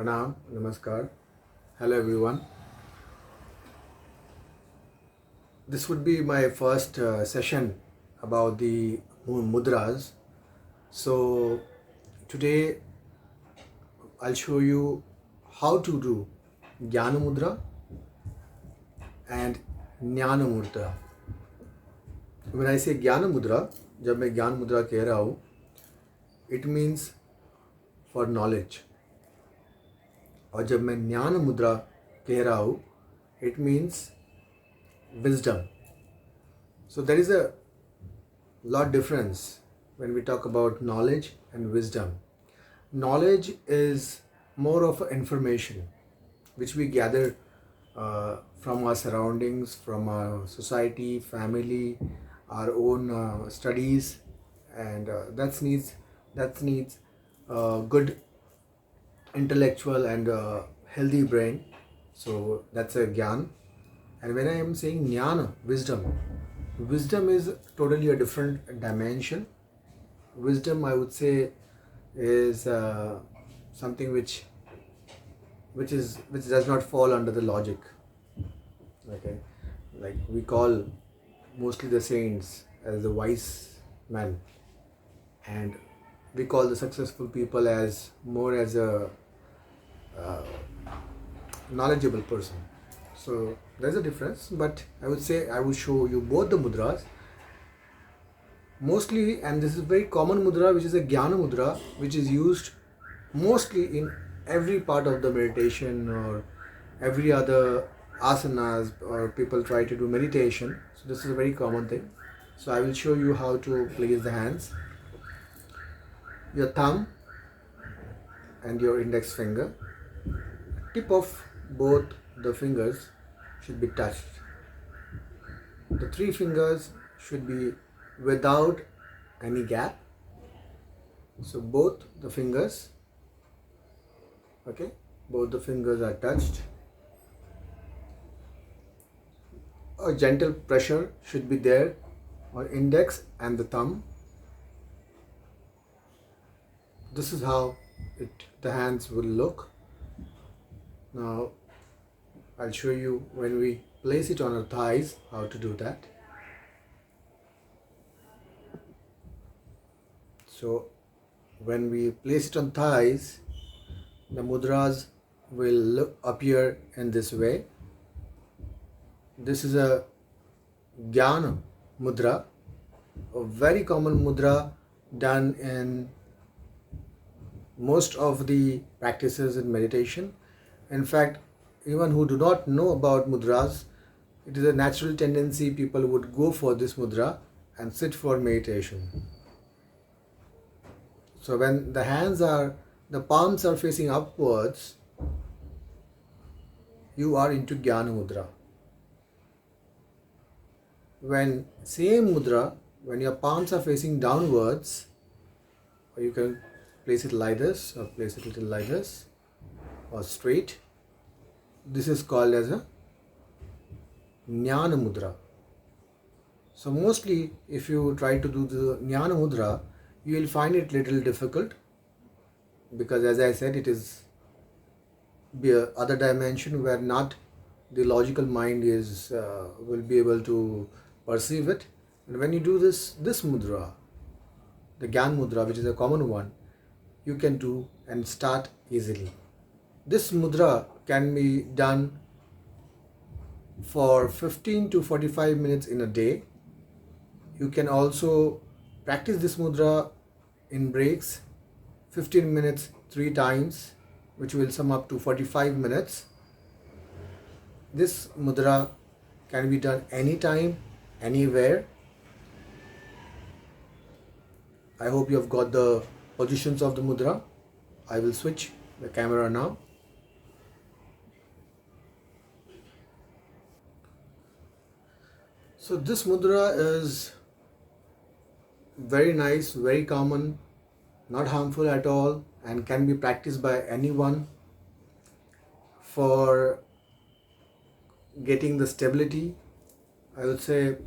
Pranam, Namaskar. Hello everyone. This would be my first session about the mudras. So today I'll show you how to do Jnana Mudra and Jnana Mudra. When I say Jnana Mudra, जब मैं ज्ञान मुद्रा कह रहा हूँ, it means for knowledge. और जब मैं ज्ञान मुद्रा कह रहा हूँ, it means wisdom. So there is a lot difference when we talk about knowledge and wisdom. Knowledge is more of information which we gather from our surroundings, from our society, family, our own studies, and that needs good intellectual and healthy brain. So that's a gyan. And when I am saying jnana, wisdom is totally a different dimension. Wisdom, I would say, is something which does not fall under the logic. Okay, like we call mostly the saints as the wise men, and we call the successful people as more as a knowledgeable person. So there's a difference, but I would say I will show you both the mudras mostly, and this is a very common mudra, which is a Jnana Mudra, which is used mostly in every part of the meditation or every other asanas, or people try to do meditation. So this is a very common thing. So I will show you how to place the hands. Your thumb and your index finger, tip of both the fingers should be touched. The three fingers should be without any gap. So both the fingers, okay, both the fingers are touched. A gentle pressure should be there on index and the thumb. This is how the hands will look. Now I'll show you when we place it on our thighs how to do that. So when we place it on thighs, the mudras will appear in this way. This is a Jnana Mudra, a very common mudra done in most of the practices in meditation. In fact, even who do not know about mudras, it is a natural tendency people would go for this mudra and sit for meditation. So when the palms are facing upwards, you are into Jnana Mudra. When same mudra, when your palms are facing downwards, or you can place it like this, or place it a little like this, or straight, this is called as a Jnana Mudra. So mostly if you try to do the Jnana Mudra, you will find it little difficult, because as I said, it is the other dimension where not the logical mind is will be able to perceive it. And when you do this mudra, the Jnana Mudra, which is a common one, you can do and start easily. This mudra can be done for 15 to 45 minutes in a day. You can also practice this mudra in breaks, 15 minutes 3 times, which will sum up to 45 minutes. This mudra can be done anytime, anywhere. I hope you have got the positions of the mudra. I will switch the camera now. So this mudra is very nice, very common, not harmful at all, and can be practiced by anyone for getting the stability. I would say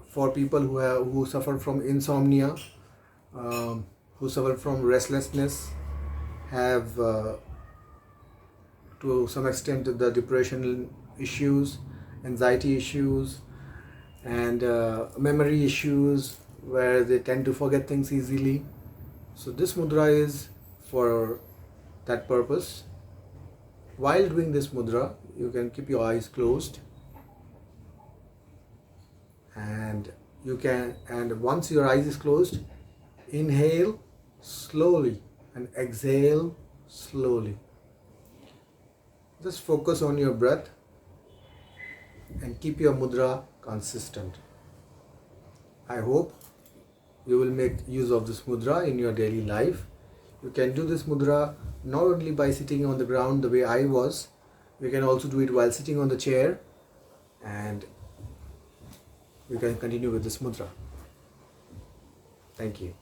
for people who suffer from insomnia, who suffer from restlessness, have to some extent the depression issues, anxiety issues, and memory issues where they tend to forget things easily. So this mudra is for that purpose. While doing this mudra, you can keep your eyes closed, and once your eyes is closed, inhale slowly and exhale slowly. Just focus on your breath and keep your mudra consistent. I hope you will make use of this mudra in your daily life. You can do this mudra not only by sitting on the ground the way I was, you can also do it while sitting on the chair, and you can continue with this mudra. Thank you.